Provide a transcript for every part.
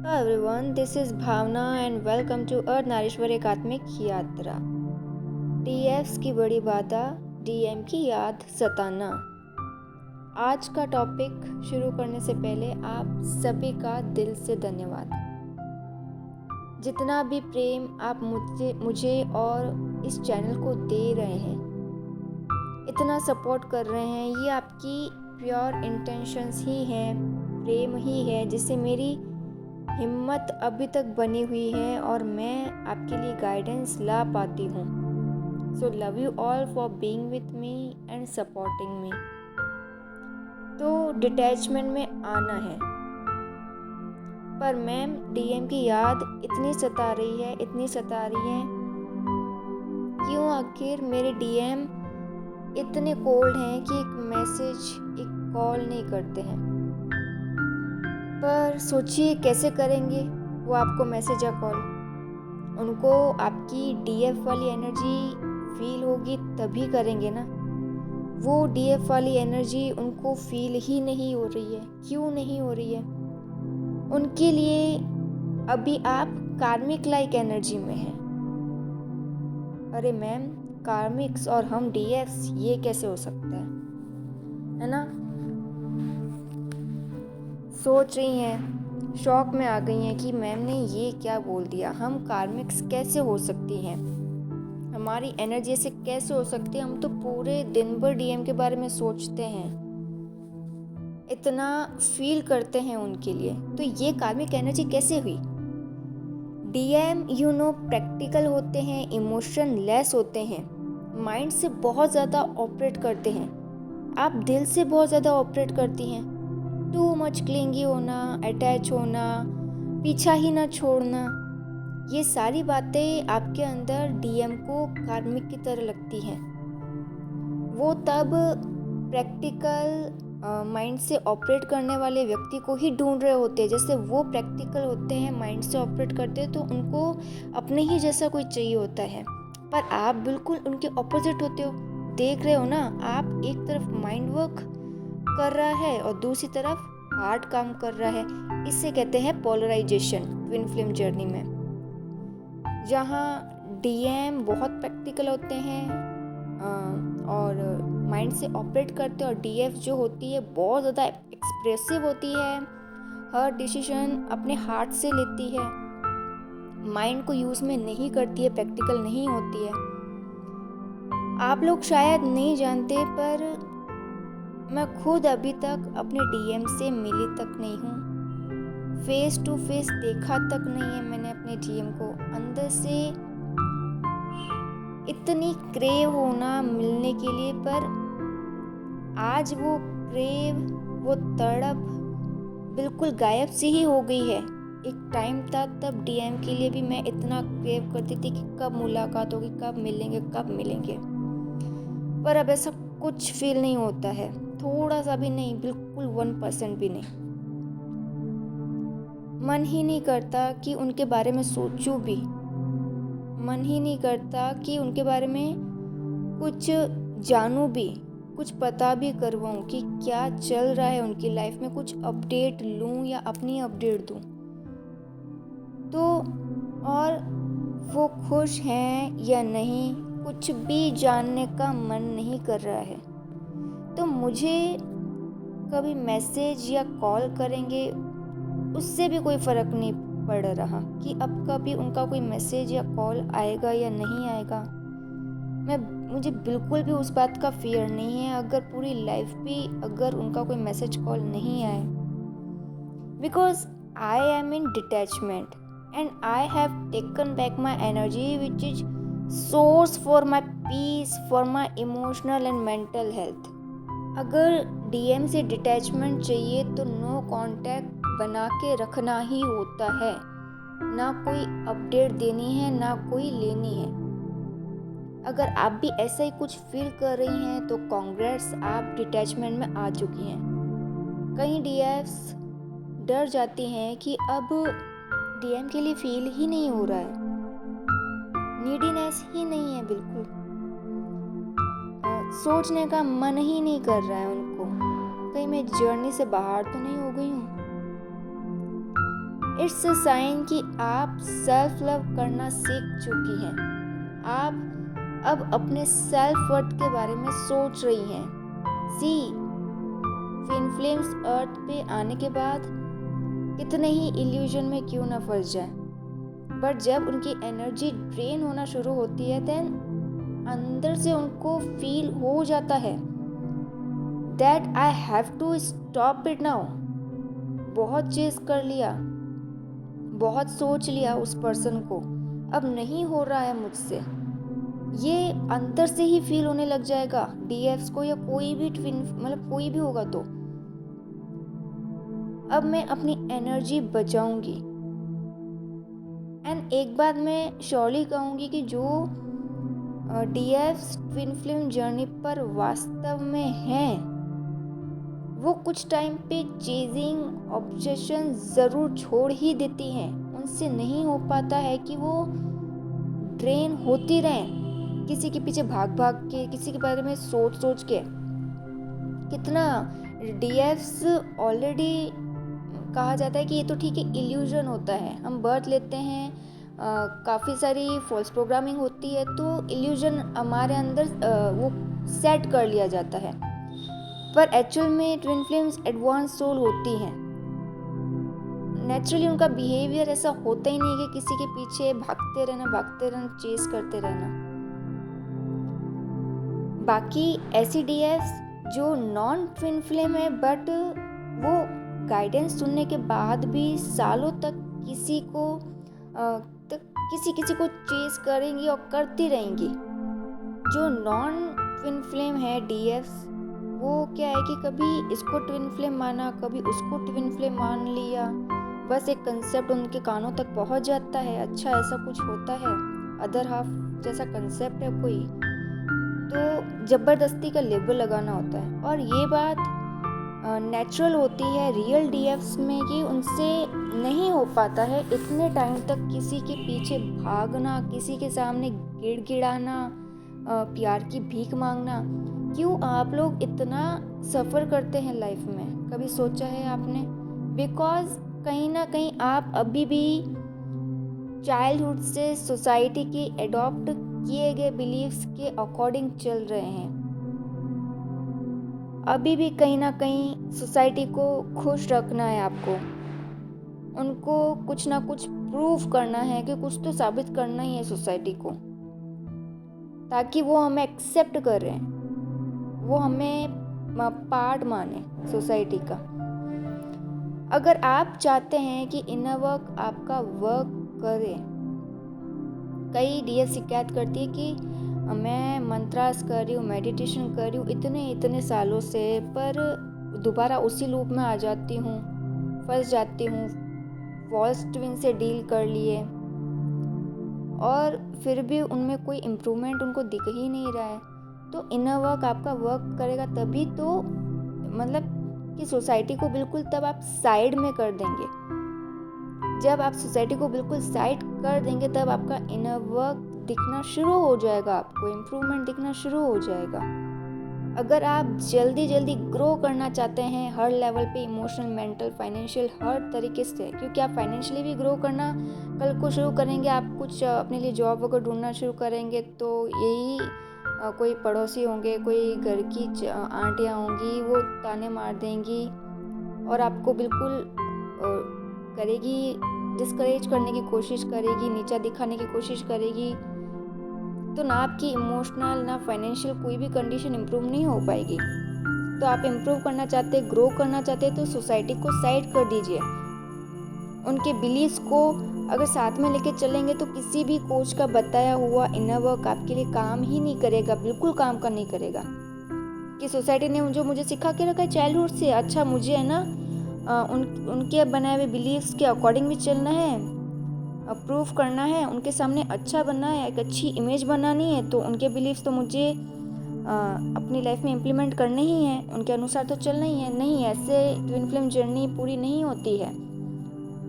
Hello everyone, this is Bhavna and welcome to Ardhanarishvara एकात्मिक यात्रा। डीएफ्स की बड़ी बाधा, डीएम की याद सताना। आज का टॉपिक शुरू करने से पहले आप सभी का दिल से धन्यवाद। जितना भी प्रेम आप मुझे और इस चैनल को दे रहे हैं, इतना सपोर्ट कर रहे हैं, ये आपकी प्योर इंटेंशंस ही हैं, प्रेम ही है जिससे मेरी हिम्मत अभी तक बनी हुई है और मैं आपके लिए गाइडेंस ला पाती हूँ। So love you all for being with me and supporting me. तो डिटैचमेंट में आना है, पर मैम डीएम की याद इतनी सता रही है क्यों आखिर मेरे डीएम इतने कोल्ड हैं कि एक मैसेज, एक कॉल नहीं करते हैं। पर सोचिए कैसे करेंगे वो आपको मैसेज या कॉल। उनको आपकी डीएफ वाली एनर्जी फील होगी तभी करेंगे ना। वो डीएफ वाली एनर्जी उनको फील ही नहीं हो रही है। क्यों नहीं हो रही है? उनके लिए अभी आप कार्मिक लाइक एनर्जी में हैं। अरे मैम, कार्मिक्स और हम डीएफ्स, ये कैसे हो सकता है ना? सोच रही हैं, शॉक में आ गई हैं कि मैम ने ये क्या बोल दिया। हम कार्मिक्स कैसे हो सकती हैं? हमारी एनर्जी से कैसे हो सकती है? हम तो पूरे दिन भर डीएम के बारे में सोचते हैं, इतना फील करते हैं उनके लिए। तो ये कार्मिक एनर्जी कैसे हुई? डीएम प्रैक्टिकल होते हैं, इमोशन लेस होते हैं, माइंड से बहुत ज़्यादा ऑपरेट करते हैं। आप दिल से बहुत ज़्यादा ऑपरेट करती हैं। टू मच क्लिंगी होना, अटैच होना, पीछा ही ना छोड़ना, ये सारी बातें आपके अंदर डीएम को कार्मिक की तरह लगती हैं। वो तब प्रैक्टिकल माइंड से ऑपरेट करने वाले व्यक्ति को ही ढूंढ रहे होते हैं। जैसे वो प्रैक्टिकल होते हैं, माइंड से ऑपरेट करते हैं, तो उनको अपने ही जैसा कोई चाहिए होता है। पर आप बिल्कुल उनके ऑपोजिट होते हो। देख रहे हो ना, आप एक तरफ माइंड वर्क कर रहा है और दूसरी तरफ हार्ट काम कर रहा है। इसे कहते हैं पोलराइजेशन ट्विन फ्लेम जर्नी में, जहाँ डीएम बहुत प्रैक्टिकल होते हैं और माइंड से ऑपरेट करते हैं, और डीएफ जो होती है बहुत ज़्यादा एक्सप्रेसिव होती है, हर डिसीजन अपने हार्ट से लेती है, माइंड को यूज़ में नहीं करती है, प्रैक्टिकल नहीं होती है। आप लोग शायद नहीं जानते, पर मैं खुद अभी तक अपने डीएम से मिली तक नहीं हूँ, फेस टू फेस देखा तक नहीं है मैंने अपने डीएम को। अंदर से इतनी क्रेव होना मिलने के लिए, पर आज वो क्रेव, वो तड़प बिल्कुल गायब सी ही हो गई है। एक टाइम था तब डीएम के लिए भी मैं इतना क्रेव करती थी कि कब मुलाकात होगी, कब मिलेंगे, पर अब ऐसा कुछ फील नहीं होता है, थोड़ा सा भी नहीं, बिल्कुल 1% भी नहीं। मन ही नहीं करता कि उनके बारे में सोचूं भी, मन ही नहीं करता कि उनके बारे में कुछ जानूं भी, कुछ पता भी करवाऊं कि क्या चल रहा है उनकी लाइफ में, कुछ अपडेट लूं या अपनी अपडेट दूं। तो और वो खुश हैं या नहीं, कुछ भी जानने का मन नहीं कर रहा है। तो मुझे कभी मैसेज या कॉल करेंगे, उससे भी कोई फ़र्क नहीं पड़ रहा कि अब कभी उनका कोई मैसेज या कॉल आएगा या नहीं आएगा। मुझे बिल्कुल भी उस बात का फियर नहीं है अगर पूरी लाइफ भी अगर उनका कोई मैसेज कॉल नहीं आए, because I am in detachment and I have taken back my energy which is source for my peace, for my emotional and mental health. अगर डीएम से डिटैचमेंट चाहिए तो नो कांटेक्ट बना के रखना ही होता है, ना कोई अपडेट देनी है, ना कोई लेनी है। अगर आप भी ऐसा ही कुछ फील कर रही हैं तो कांग्रेट्स, आप डिटैचमेंट में आ चुकी हैं। कई डीएफ्स डर जाती हैं कि अब डीएम के लिए फील ही नहीं हो रहा है, नीडीनेस ही नहीं है, बिल्कुल सोचने का मन ही नहीं कर रहा है उनको, कहीं मैं जर्नी से बाहर तो नहीं हो गई हूँ। इट्स अ साइन कि आप सेल्फ लव करना सीख चुकी हैं। आप अब अपने सेल्फ वर्थ के बारे में सोच रही हैं। सी ट्विन फ्लेम्स अर्थ पे आने के बाद कितने ही इल्यूजन में क्यों ना फंस जाए, बट जब उनकी एनर्जी ड्रेन होना शुरू होती है देन अंदर से उनको फील हो जाता है that I have to stop it now. बहुत चेस कर लिया, बहुत सोच लिया उस पर्सन को, अब नहीं हो रहा है मुझसे। ये अंदर से ही फील होने लग जाएगा डीएफ्स को, या कोई भी ट्विन मतलब कोई भी होगा तो अब मैं अपनी एनर्जी बचाऊंगी। एंड एक बात मैं श्योरली कहूँगी कि जो डीएफ्स ट्विन फ्लेम जर्नी पर वास्तव में हैं, वो कुछ टाइम पे चेजिंग ऑब्सेशन ज़रूर छोड़ ही देती हैं। उनसे नहीं हो पाता है कि वो ड्रेन होती रहें किसी के पीछे भाग भाग के, किसी के बारे में सोच सोच के। कितना डीएफ्स ऑलरेडी कहा जाता है कि ये तो ठीक है, इल्यूजन होता है, हम बर्थ लेते हैं, काफ़ी सारी फॉल्स प्रोग्रामिंग होती है, तो इल्यूजन हमारे अंदर वो सेट कर लिया जाता है। पर एक्चुअल में ट्विन फ्लेम्स एडवांस सोल होती हैं। नेचुरली उनका बिहेवियर ऐसा होता ही नहीं कि किसी के पीछे भागते रहना, चेस करते रहना। बाकी ऐसी डीएफ्स जो नॉन ट्विन फ्लेम है बट वो गाइडेंस सुनने के बाद भी सालों तक किसी को चेस करेंगी और करती रहेंगी। जो नॉन ट्विन फ्लेम है डीएफ्स, वो क्या है कि कभी इसको ट्विन फ्लेम माना, कभी उसको ट्विन फ्लेम मान लिया, बस एक कंसेप्ट उनके कानों तक पहुंच जाता है, अच्छा ऐसा कुछ होता है, अदर हाफ जैसा कंसेप्ट है कोई, तो ज़बरदस्ती का लेबल लगाना होता है। और ये बात नेचुरल होती है रियल डीएफ्स में कि उनसे नहीं हो पाता है इतने टाइम तक किसी के पीछे भागना, किसी के सामने गिड़गिड़ाना, प्यार की भीख मांगना। क्यों आप लोग इतना सफ़र करते हैं लाइफ में, कभी सोचा है आपने? बिकॉज कहीं ना कहीं आप अभी भी चाइल्डहुड से सोसाइटी के एडॉप्ट किए गए बिलीव्स के अकॉर्डिंग चल रहे हैं। अभी भी कहीं ना कहीं सोसाइटी को खुश रखना है आपको, उनको कुछ ना कुछ प्रूव करना है कि कुछ तो साबित करना ही है सोसाइटी को, ताकि वो हमें एक्सेप्ट करें, वो हमें पार्ट माने सोसाइटी का। अगर आप चाहते हैं कि इनर वर्क आपका वर्क करे, कई डीएस शिकायत करती है कि मैं मंत्रास कर रही हूँ, मेडिटेशन कर रही हूँ इतने सालों से, पर दोबारा उसी लूप में आ जाती हूँ, फंस जाती हूँ, फॉल्स ट्विन से डील कर लिए और फिर भी उनमें कोई इम्प्रूवमेंट उनको दिख ही नहीं रहा है। तो इनर वर्क आपका वर्क करेगा तभी तो, मतलब कि सोसाइटी को बिल्कुल तब आप साइड में कर देंगे। जब आप सोसाइटी को बिल्कुल साइड कर देंगे तब आपका इनर वर्क दिखना शुरू हो जाएगा, आपको इम्प्रूवमेंट दिखना शुरू हो जाएगा। अगर आप जल्दी ग्रो करना चाहते हैं हर लेवल पे, इमोशनल, मेंटल, फाइनेंशियल, हर तरीके से, क्योंकि आप फाइनेंशियली भी ग्रो करना कल को शुरू करेंगे, आप कुछ अपने लिए जॉब वगैरह ढूंढना शुरू करेंगे, तो यही कोई पड़ोसी होंगे, कोई घर की आंटियाँ होंगी, वो ताने मार देंगी और आपको बिल्कुल करेगी, डिस्करेज करने की कोशिश करेगी, नीचा दिखाने की कोशिश करेगी। तो ना आपकी इमोशनल ना फाइनेंशियल कोई भी कंडीशन इम्प्रूव नहीं हो पाएगी। तो आप इम्प्रूव करना चाहते, ग्रो करना चाहते तो सोसाइटी को साइड कर दीजिए। उनके बिलीव्स को अगर साथ में लेके चलेंगे तो किसी भी कोच का बताया हुआ इनर वर्क आपके लिए काम ही नहीं करेगा, बिल्कुल काम का नहीं करेगा। कि सोसाइटी ने जो मुझे सिखा के रखा है चाइल्डहुड से, अच्छा मुझे है ना उनके बनाए हुए बिलीव्स के अकॉर्डिंग भी चलना है, प्रूफ करना है, उनके सामने अच्छा बनना है, एक अच्छी इमेज बनानी है, तो उनके बिलीव्स तो मुझे अपनी लाइफ में इम्प्लीमेंट करने ही हैं, उनके अनुसार तो चलना ही है। नहीं, ऐसे ट्विन फ्लेम जर्नी पूरी नहीं होती है।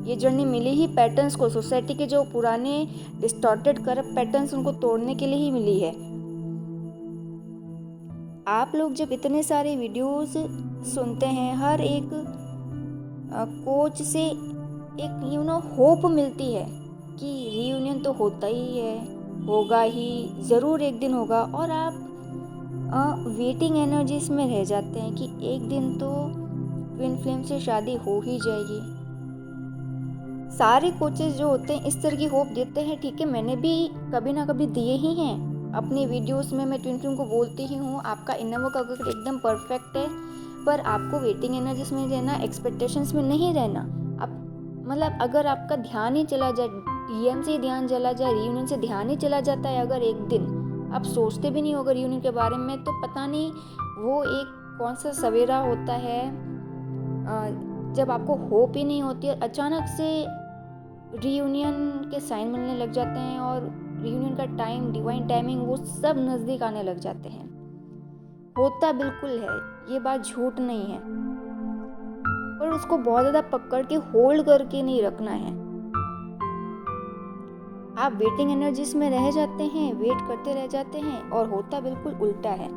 ये जर्नी मिली ही पैटर्न्स को, सोसाइटी के जो पुराने डिस्टॉर्टेड करप्ट पैटर्न्स उनको तोड़ने के लिए ही मिली है। आप लोग जब इतने सारे वीडियोस सुनते हैं, हर एक कोच से एक होप मिलती है कि रीयूनियन तो होता ही है, होगा ही, ज़रूर एक दिन होगा। और आप वेटिंग एनर्जीज में रह जाते हैं कि एक दिन तो ट्विन फ्लेम से शादी हो ही जाएगी। सारे कोचेस जो होते हैं इस तरह की होप देते हैं, ठीक है, मैंने भी कभी ना कभी दिए ही हैं अपनी वीडियोस में। मैं ट्विन फ्लेम को बोलती ही हूँ, आपका इनर वर्क अगर एकदम परफेक्ट है, पर आपको वेटिंग एनर्जीज में रहना, एक्सपेक्टेशंस में नहीं रहना। आप मतलब अगर आपका ध्यान ही चला जाए, डीएम से ध्यान चला जाए, रीयूनियन से ध्यान ही चला जाता है, अगर एक दिन आप सोचते भी नहीं हो अगर रीयूनियन के बारे में, तो पता नहीं वो एक कौन सा सवेरा होता है जब आपको होप ही नहीं होती है, अचानक से रीयूनियन के साइन मिलने लग जाते हैं और रीयूनियन का टाइम, डिवाइन टाइमिंग, वो सब नज़दीक आने लग जाते हैं। होता बिल्कुल है, ये बात झूठ नहीं है, पर उसको बहुत ज़्यादा पकड़ के होल्ड करके नहीं रखना है। आप वेटिंग एनर्जीज में रह जाते हैं, वेट करते रह जाते हैं, और होता बिल्कुल उल्टा है।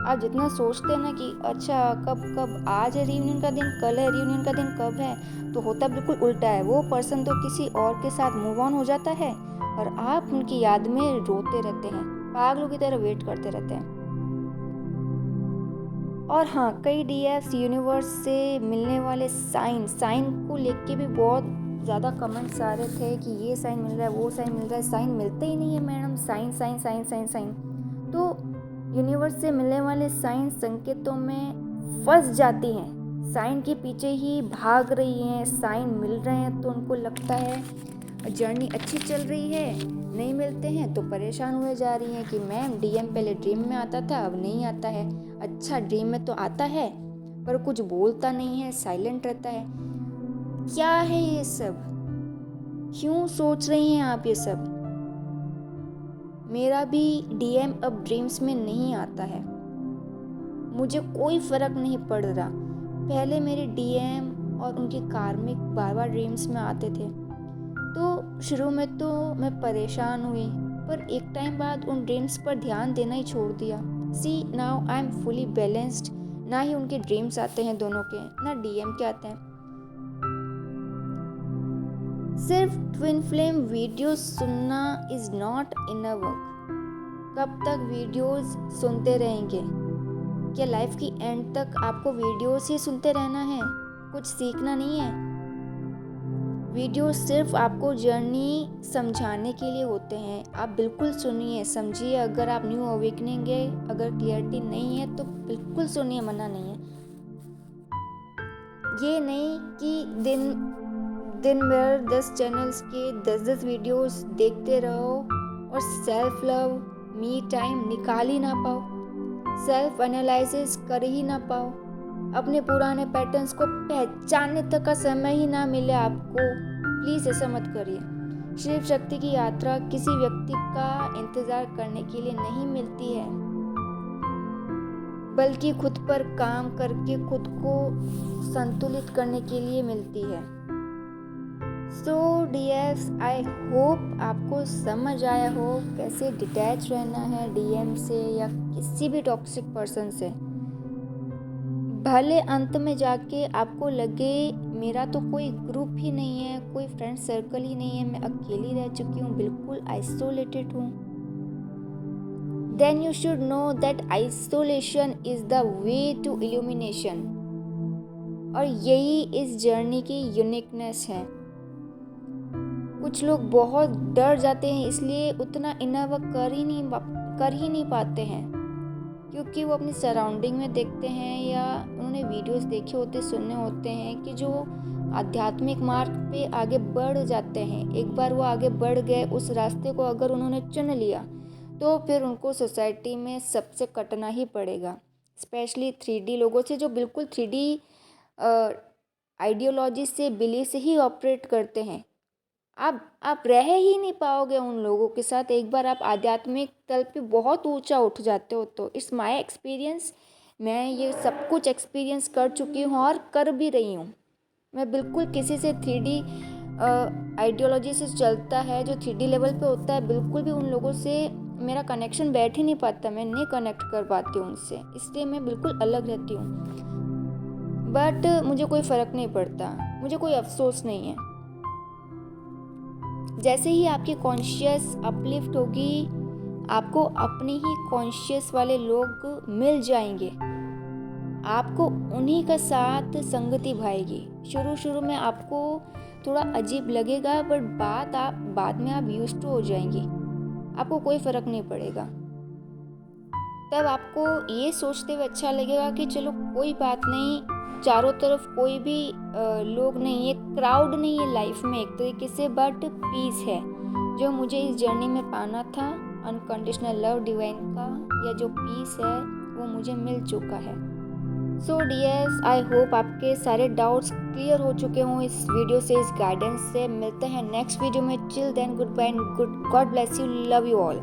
आप जितना सोचते हैं ना कि अच्छा कब आज है रीयूनियन का दिन, कल है रीयूनियन का दिन, कब है, तो होता बिल्कुल उल्टा है। वो पर्सन तो किसी और के साथ मूव ऑन हो जाता है और आप उनकी याद में रोते रहते हैं, पागलों की तरह वेट करते रहते हैं। और हाँ, कई डीएफ्स यूनिवर्स से मिलने वाले साइन को लेके भी बहुत ज़्यादा कमेंट्स आ रहे थे कि ये साइन मिल रहा है, वो साइन मिल रहा है, साइन मिलते ही नहीं है madam, sign sign sign sign sign. तो यूनिवर्स से मिलने वाले साइन संकेतों में फंस जाती हैं, साइन के पीछे ही भाग रही हैं। साइन मिल रहे हैं तो उनको लगता है जर्नी अच्छी चल रही है, नहीं मिलते हैं तो परेशान हुए जा रही हैं कि मैम डीएम पहले ड्रीम में आता था, अब नहीं आता है। अच्छा, ड्रीम में तो आता है पर कुछ बोलता नहीं है, साइलेंट रहता है। क्या है ये सब? क्यों सोच रही हैं आप ये सब? मेरा भी डीएम अब ड्रीम्स में नहीं आता है, मुझे कोई फर्क नहीं पड़ रहा। पहले मेरे डीएम और उनके कार्मिक बार बार ड्रीम्स में आते थे, तो शुरू में तो मैं परेशान हुई, पर एक टाइम बाद उन ड्रीम्स पर ध्यान देना ही छोड़ दिया। See now I am fully balanced. ना ही उनके ड्रीम्स आते हैं दोनों के, ना डीएम के आते हैं। सिर्फ ट्विन फ्लेम वीडियोस सुनना इज नॉट इनफ। कब तक वीडियोस सुनते रहेंगे? क्या लाइफ की एंड तक आपको वीडियोस ही सुनते रहना है? कुछ सीखना नहीं है? वीडियो सिर्फ आपको जर्नी समझाने के लिए होते हैं। आप बिल्कुल सुनिए, समझिए। अगर आप न्यू अवेकनिंग है, अगर क्लियरिटी नहीं है तो बिल्कुल सुनिए, मना नहीं है। ये नहीं कि दिन भर 10 चैनल्स के 10 वीडियोस देखते रहो और सेल्फ लव, मी टाइम निकाल ही ना पाओ, सेल्फ एनालिसिस कर ही ना पाओ, अपने पुराने पैटर्न्स को पहचानने तक का समय ही ना मिले आपको। प्लीज़ ऐसा मत करिए। शिव शक्ति की यात्रा किसी व्यक्ति का इंतज़ार करने के लिए नहीं मिलती है, बल्कि खुद पर काम करके खुद को संतुलित करने के लिए मिलती है। सो डीएफ्स, आई होप आपको समझ आया हो कैसे डिटैच रहना है डीएम से या किसी भी टॉक्सिक पर्सन से। भले अंत में जाके आपको लगे मेरा तो कोई ग्रुप ही नहीं है, कोई फ्रेंड सर्कल ही नहीं है, मैं अकेली रह चुकी हूँ, बिल्कुल आइसोलेटेड हूँ, then you should know that isolation is the way to illumination। और यही इस जर्नी की यूनिकनेस है। कुछ लोग बहुत डर जाते हैं, इसलिए उतना इनर वर्क कर ही नहीं पाते हैं, क्योंकि वो अपनी सराउंडिंग में देखते हैं या उन्होंने वीडियोस देखे होते, सुने होते हैं कि जो आध्यात्मिक मार्ग पे आगे बढ़ जाते हैं, एक बार वो आगे बढ़ गए, उस रास्ते को अगर उन्होंने चुन लिया तो फिर उनको सोसाइटी में सबसे कटना ही पड़ेगा, स्पेशली 3D लोगों से, जो बिल्कुल 3D आइडियोलॉजी से, बिलीफ से ही ऑपरेट करते हैं। आप रह ही नहीं पाओगे उन लोगों के साथ। एक बार आप आध्यात्मिक तल पे बहुत ऊंचा उठ जाते हो तो इट्स माय एक्सपीरियंस। मैं ये सब कुछ एक्सपीरियंस कर चुकी हूँ और कर भी रही हूँ। मैं बिल्कुल किसी से 3D आइडियोलॉजी से चलता है, जो 3D लेवल पे होता है, बिल्कुल भी उन लोगों से मेरा कनेक्शन बैठ ही नहीं पाता, मैं नहीं कनेक्ट कर पाती हूँ उनसे, इसलिए मैं बिल्कुल अलग रहती हूँ। बट मुझे कोई फ़र्क नहीं पड़ता, मुझे कोई अफसोस नहीं है। जैसे ही आपकी कॉन्शियस अपलिफ्ट होगी, आपको अपने ही कॉन्शियस वाले लोग मिल जाएंगे, आपको उन्हीं का साथ संगति भाएगी। शुरू में आपको थोड़ा अजीब लगेगा, बट बाद में आप यूज्ड टू हो जाएंगी, आपको कोई फ़र्क नहीं पड़ेगा। तब आपको ये सोचते हुए अच्छा लगेगा कि चलो कोई बात नहीं, चारों तरफ कोई भी लोग नहीं है, क्राउड नहीं है लाइफ में एक तरीके से, बट पीस है जो मुझे इस जर्नी में पाना था। अनकंडीशनल लव डिवाइन का या जो पीस है वो मुझे मिल चुका है। सो डियर्स, आई होप आपके सारे डाउट्स क्लियर हो चुके हों इस वीडियो से, इस गाइडेंस से। मिलते हैं नेक्स्ट वीडियो में। Till then good bye and God bless you, love you all.